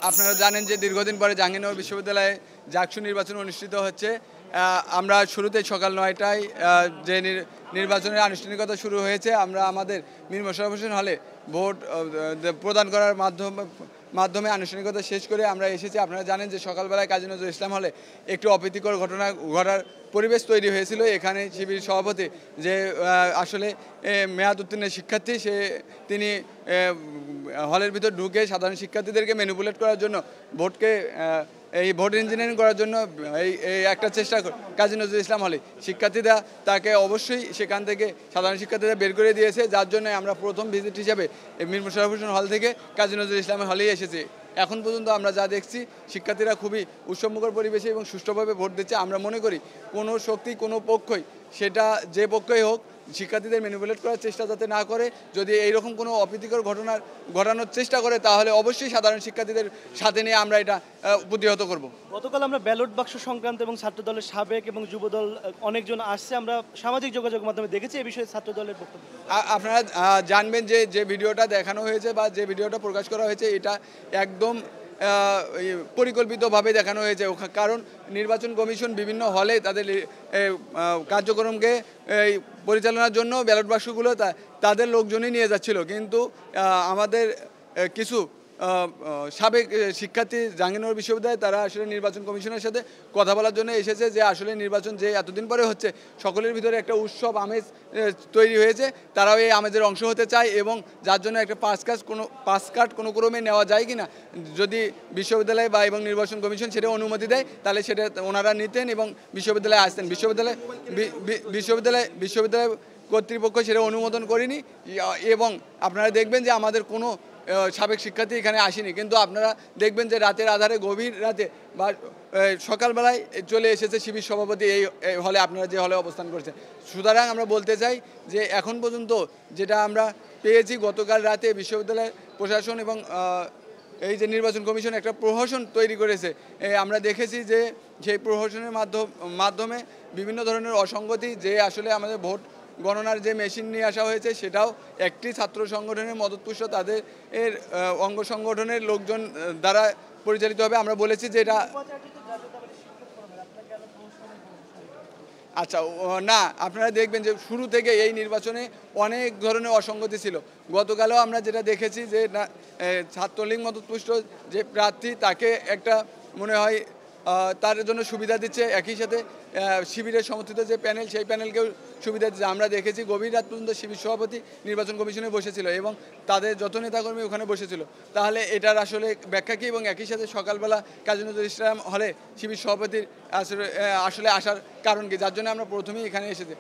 আপনারা জানেন যে দীর্ঘদিন পরে জাহাঙ্গীরনগর বিশ্ববিদ্যালয়ে জাকসু নির্বাচন অনুষ্ঠিত হচ্ছে। আমরা শুরুতে সকাল ৯টায় যে নির্বাচনের আনুষ্ঠানিকতা শুরু হয়েছে, আমরা আমাদের মীর মোশাররফ হোসেন হলে ভোট প্রদান করার মাধ্যমে আনুষ্ঠানিকতা শেষ করে আমরা এসেছি। আপনারা জানেন যে সকালবেলায় কাজী নজরুল ইসলাম হলে একটু অপ্রীতিকর ঘটনা ঘটার পরিবেশ তৈরি হয়েছিল। এখানে শিবির সভাপতি যে আসলে মেয়াদ উত্তীর্ণ শিক্ষার্থী, তিনি হলের ভিতর ঢুকে সাধারণ শিক্ষার্থীদেরকে ম্যানিপুলেট করার জন্য এই ভোট ইঞ্জিনিয়ারিং করার জন্য এই একটা চেষ্টা কাজী নজরুল ইসলাম হলে শিক্ষার্থীরা তাকে অবশ্যই সেখান থেকে সাধারণ শিক্ষার্থীরা বের করে দিয়েছে, যার জন্য আমরা প্রথম ভিজিট হিসেবে মীর মোশাররফ হোসেন হল থেকে কাজী নজরুল ইসলামের হলেই এসেছি। এখন পর্যন্ত আমরা যা দেখছি, শিক্ষার্থীরা খুবই উৎসবমুখর পরিবেশে এবং সুষ্ঠুভাবে ভোট দিচ্ছে। আমরা মনে করি কোনো শক্তি, কোনো পক্ষই, সেটা যে পক্ষই হোক, শিক্ষার্থীদের ম্যানিপুলেট করার চেষ্টা যাতে না করে। যদি এইরকম কোনো অপ্রীতিকর ঘটানোর চেষ্টা করে, তাহলে অবশ্যই সাধারণ শিক্ষার্থীদের সাথে নিয়ে আমরা এটা প্রতিহত করব। গতকাল আমরা ব্যালট বাক্স সংক্রান্ত এবং ছাত্রদলের সাবেক এবং যুবদল অনেকজন আসছে, আমরা সামাজিক যোগাযোগের মাধ্যমে দেখেছি। এই বিষয়ে ছাত্রদলের বক্তব্য আপনারা জানবেন যে ভিডিওটা দেখানো হয়েছে বা যে ভিডিওটা প্রকাশ করা হয়েছে, এটা একদম পরিকল্পিতভাবে দেখানো হয়েছে। কারণ নির্বাচন কমিশন বিভিন্ন হলে তাদের কার্যক্রমকে পরিচালনার জন্য ব্যালট বাক্সগুলো তাদের লোকজনই নিয়ে যাচ্ছিল, কিন্তু আমাদের কিছু সাবেক শিক্ষার্থী জাহাঙ্গীরনগর বিশ্ববিদ্যালয়ে তারা আসলে নির্বাচন কমিশনের সাথে কথা বলার জন্য এসেছে যে আসলে নির্বাচন যে এতদিন পরে হচ্ছে, সকলের ভিতরে একটা উৎসব আমেজ তৈরি হয়েছে, তারাও এই আমেজের অংশ হতে চায় এবং যার জন্য একটা পাস কার্ড কোনো ক্রমে নেওয়া যায় কিনা, যদি বিশ্ববিদ্যালয় বা এবং নির্বাচন কমিশন সেটা অনুমতি দেয়, তাহলে সেটা ওনারা নিতেন এবং বিশ্ববিদ্যালয়ে আসতেন। বিশ্ববিদ্যালয় কর্তৃপক্ষ সেটা অনুমোদন করেনি এবং আপনারা দেখবেন যে আমাদের কোনো সাবেক শিক্ষার্থী এখানে আসেনি, কিন্তু আপনারা দেখবেন যে রাতের আধারে, গভীর রাতে বা সকালবেলায় চলে এসেছে শিবির সভাপতি এই হলে, আপনারা যে হলে অবস্থান করছেন। সুতরাং আমরা বলতে চাই যে এখন পর্যন্ত যেটা আমরা পেয়েছি, গতকাল রাতে বিশ্ববিদ্যালয়ের প্রশাসন এবং এই যে নির্বাচন কমিশন একটা প্রহসন তৈরি করেছে, আমরা দেখেছি যে সেই প্রহসনের মাধ্যমে বিভিন্ন ধরনের অসঙ্গতি, যে আসলে আমাদের ভোট গণনার যে মেশিন নিয়ে আসা হয়েছে, সেটাও একটি ছাত্র সংগঠনের মদতপুষ্ট তাদের অঙ্গ সংগঠনের লোকজন দ্বারা পরিচালিত হবে। আমরা বলেছি যে এটা আচ্ছা না, আপনারা দেখবেন যে শুরু থেকে এই নির্বাচনে অনেক ধরনের অসঙ্গতি ছিল। গতকালও আমরা যেটা দেখেছি যে ছাত্রলীগ মদতপুষ্ট যে প্রার্থী, তাকে একটা মনে হয় তার জন্য সুবিধা দিচ্ছে, একই সাথে শিবিরের সমর্থিত যে প্যানেল, সেই প্যানেলকেও সুবিধা দিচ্ছে। আমরা দেখেছি গভীর রাত পর্যন্ত শিবির সভাপতি নির্বাচন কমিশনে বসেছিল এবং তাদের যত নেতাকর্মী ওখানে বসেছিল। তাহলে এটার আসলে ব্যাখ্যা কী? এবং একই সাথে সকালবেলা কাজী নজরুল ইসলাম হলে শিবির সভাপতির আসলে আসার কারণ কি, যার জন্য আমরা প্রথমেই এখানে এসেছি।